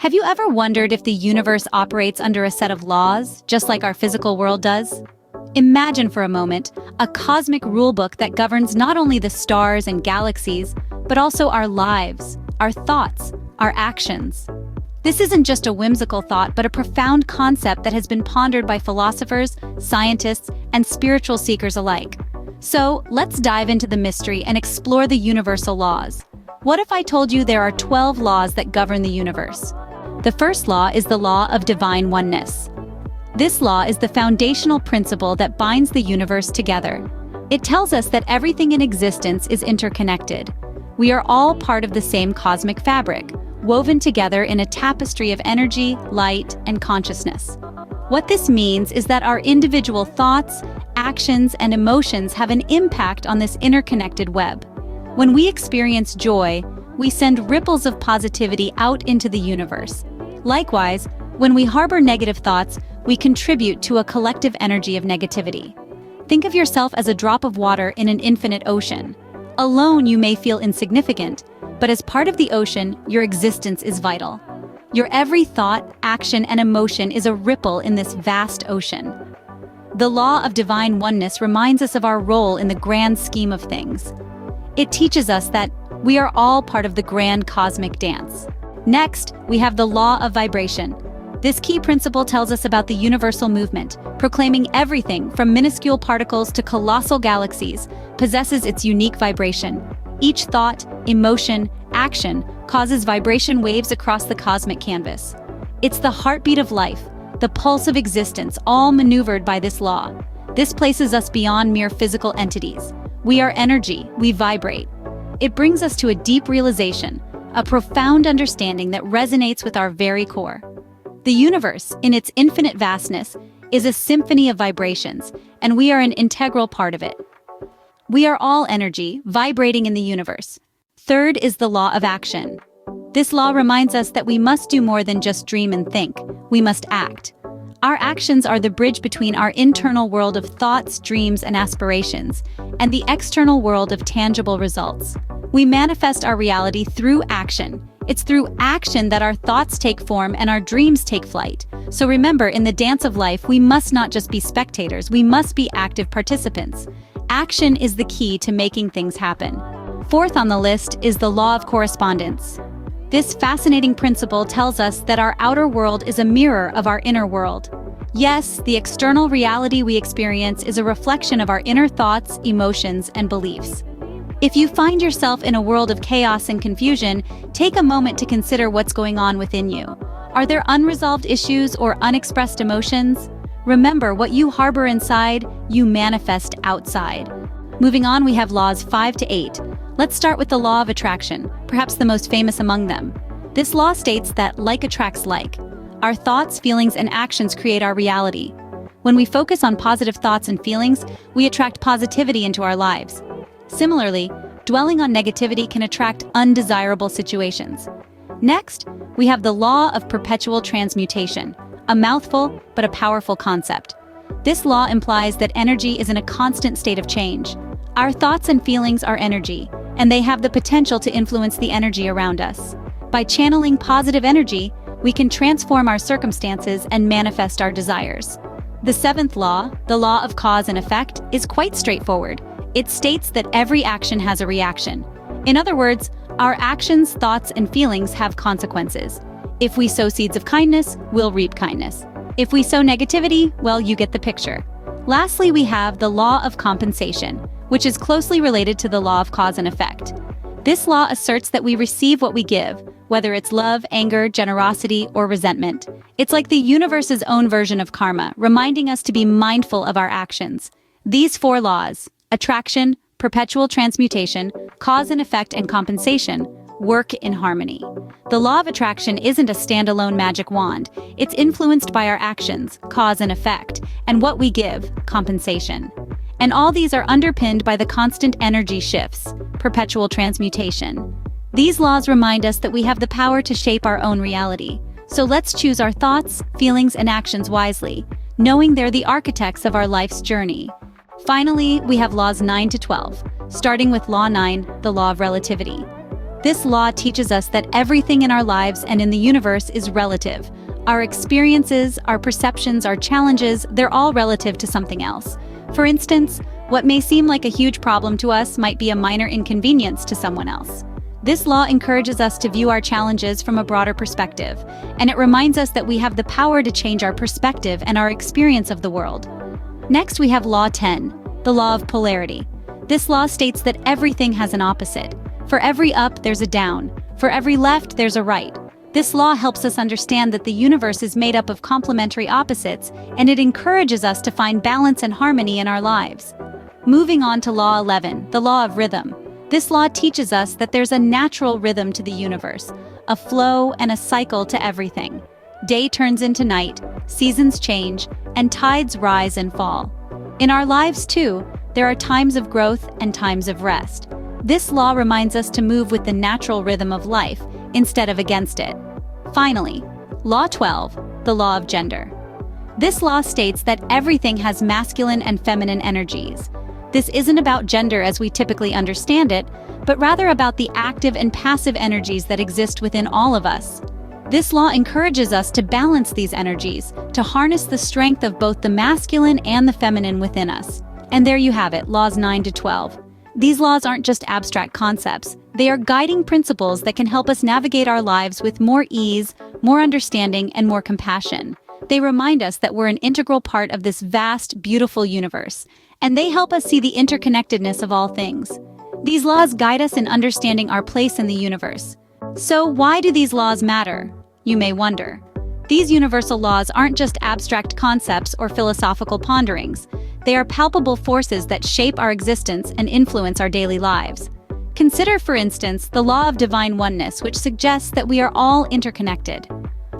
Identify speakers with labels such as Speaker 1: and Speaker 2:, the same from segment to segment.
Speaker 1: Have you ever wondered if the universe operates under a set of laws, just like our physical world does? Imagine for a moment a cosmic rulebook that governs not only the stars and galaxies, but also our lives, our thoughts, our actions. This isn't just a whimsical thought, but a profound concept that has been pondered by philosophers, scientists, and spiritual seekers alike. So, let's dive into the mystery and explore the universal laws. What if I told you there are 12 laws that govern the universe? The first law is the law of divine oneness. This law is the foundational principle that binds the universe together. It tells us that everything in existence is interconnected. We are all part of the same cosmic fabric, woven together in a tapestry of energy, light, and consciousness. What this means is that our individual thoughts, actions, and emotions have an impact on this interconnected web. When we experience joy, we send ripples of positivity out into the universe. Likewise, when we harbor negative thoughts, we contribute to a collective energy of negativity. Think of yourself as a drop of water in an infinite ocean. Alone, you may feel insignificant, but as part of the ocean, your existence is vital. Your every thought, action, and emotion is a ripple in this vast ocean. The law of divine oneness reminds us of our role in the grand scheme of things. It teaches us that we are all part of the grand cosmic dance. Next, we have the law of vibration. This key principle tells us about the universal movement, proclaiming everything from minuscule particles to colossal galaxies possesses its unique vibration. Each thought, emotion, action causes vibration waves across the cosmic canvas. It's the heartbeat of life, the pulse of existence, all maneuvered by this law. This places us beyond mere physical entities. We are energy, we vibrate. It brings us to a deep realization, a profound understanding that resonates with our very core. The universe, in its infinite vastness, is a symphony of vibrations, and we are an integral part of it. We are all energy, vibrating in the universe. Third is the law of action. This law reminds us that we must do more than just dream and think. We must act. Our actions are the bridge between our internal world of thoughts, dreams, and aspirations, and the external world of tangible results. We manifest our reality through action. It's through action that our thoughts take form and our dreams take flight. So remember, in the dance of life, we must not just be spectators, we must be active participants. Action is the key to making things happen. Fourth on the list is the law of correspondence. This fascinating principle tells us that our outer world is a mirror of our inner world. Yes, the external reality we experience is a reflection of our inner thoughts, emotions, and beliefs. If you find yourself in a world of chaos and confusion, take a moment to consider what's going on within you. Are there unresolved issues or unexpressed emotions? Remember, what you harbor inside, you manifest outside. Moving on, we have laws 5 to 8. Let's start with the law of attraction, perhaps the most famous among them. This law states that like attracts like. Our thoughts, feelings, and actions create our reality. When we focus on positive thoughts and feelings, we attract positivity into our lives. Similarly, dwelling on negativity can attract undesirable situations. Next, we have the law of perpetual transmutation, a mouthful but a powerful concept. This law implies that energy is in a constant state of change. Our thoughts and feelings are energy, and they have the potential to influence the energy around us. By channeling positive energy, we can transform our circumstances and manifest our desires. The seventh law, the law of cause and effect, is quite straightforward. It states that every action has a reaction. In other words, our actions, thoughts, and feelings have consequences. If we sow seeds of kindness, we'll reap kindness. If we sow negativity, well, you get the picture. Lastly, we have the law of compensation, which is closely related to the law of cause and effect. This law asserts that we receive what we give, whether it's love, anger, generosity, or resentment. It's like the universe's own version of karma, reminding us to be mindful of our actions. These 4 laws, attraction, perpetual transmutation, cause and effect, and compensation, work in harmony. The law of attraction isn't a standalone magic wand. It's influenced by our actions, cause and effect, and what we give, compensation. And all these are underpinned by the constant energy shifts, perpetual transmutation. These laws remind us that we have the power to shape our own reality. So let's choose our thoughts, feelings, and actions wisely, knowing they're the architects of our life's journey. Finally, we have laws 9 to 12, starting with Law 9, the law of relativity. This law teaches us that everything in our lives and in the universe is relative. Our experiences, our perceptions, our challenges, they're all relative to something else. For instance, what may seem like a huge problem to us might be a minor inconvenience to someone else. This law encourages us to view our challenges from a broader perspective, and it reminds us that we have the power to change our perspective and our experience of the world. Next, we have Law 10, the law of polarity. This law states that everything has an opposite. For every up, there's a down. For every left, there's a right. This law helps us understand that the universe is made up of complementary opposites, and it encourages us to find balance and harmony in our lives. Moving on to Law 11, the law of rhythm. This law teaches us that there's a natural rhythm to the universe, a flow and a cycle to everything. Day turns into night, seasons change, and tides rise and fall. In our lives, too, there are times of growth and times of rest. This law reminds us to move with the natural rhythm of life instead of against it. Finally, Law 12, the law of gender. This law states that everything has masculine and feminine energies. This isn't about gender as we typically understand it, but rather about the active and passive energies that exist within all of us. This law encourages us to balance these energies, to harness the strength of both the masculine and the feminine within us. And there you have it, Laws 9 to 12. These laws aren't just abstract concepts. They are guiding principles that can help us navigate our lives with more ease, more understanding, and more compassion. They remind us that we're an integral part of this vast, beautiful universe, and they help us see the interconnectedness of all things. These laws guide us in understanding our place in the universe. So, why do these laws matter? You may wonder. These universal laws aren't just abstract concepts or philosophical ponderings. They are palpable forces that shape our existence and influence our daily lives. Consider, for instance, the law of divine oneness, which suggests that we are all interconnected.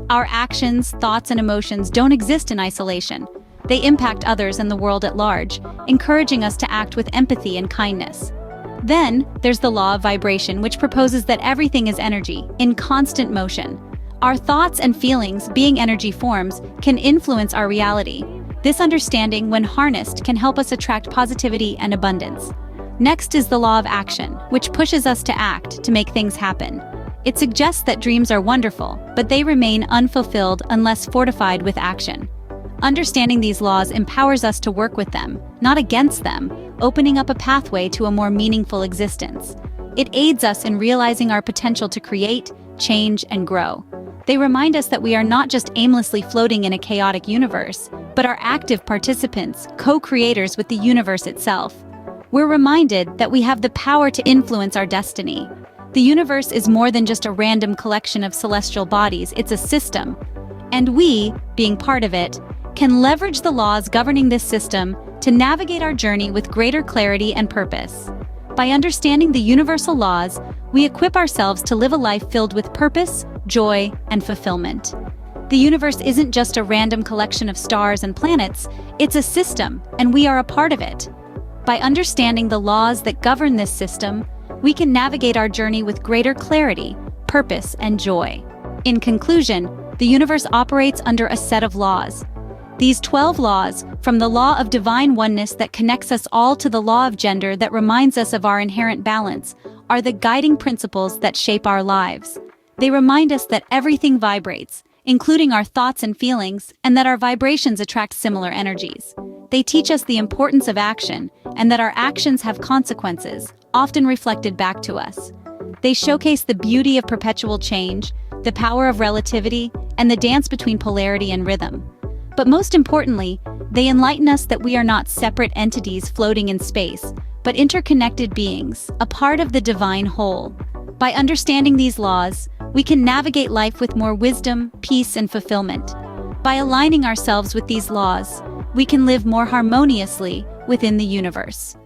Speaker 1: Our actions, thoughts, and emotions don't exist in isolation. They impact others and the world at large, encouraging us to act with empathy and kindness. Then, there's the law of vibration, which proposes that everything is energy, in constant motion. Our thoughts and feelings, being energy forms, can influence our reality. This understanding, when harnessed, can help us attract positivity and abundance. Next is the law of action, which pushes us to act, to make things happen. It suggests that dreams are wonderful, but they remain unfulfilled unless fortified with action. Understanding these laws empowers us to work with them, not against them, opening up a pathway to a more meaningful existence. It aids us in realizing our potential to create, change, and grow. They remind us that we are not just aimlessly floating in a chaotic universe, but are active participants, co-creators with the universe itself. We're reminded that we have the power to influence our destiny. The universe is more than just a random collection of celestial bodies, it's a system. And we, being part of it, can leverage the laws governing this system to navigate our journey with greater clarity and purpose. By understanding the universal laws, we equip ourselves to live a life filled with purpose, joy, and fulfillment. The universe isn't just a random collection of stars and planets, it's a system, and we are a part of it. By understanding the laws that govern this system, we can navigate our journey with greater clarity, purpose, and joy. In conclusion, the universe operates under a set of laws. These 12 laws, from the law of divine oneness that connects us all to the law of gender that reminds us of our inherent balance, are the guiding principles that shape our lives. They remind us that everything vibrates, including our thoughts and feelings, and that our vibrations attract similar energies. They teach us the importance of action, and that our actions have consequences, often reflected back to us. They showcase the beauty of perpetual change, the power of relativity, and the dance between polarity and rhythm. But most importantly, they enlighten us that we are not separate entities floating in space, but interconnected beings, a part of the divine whole. By understanding these laws, we can navigate life with more wisdom, peace, and fulfillment. By aligning ourselves with these laws, we can live more harmoniously within the universe.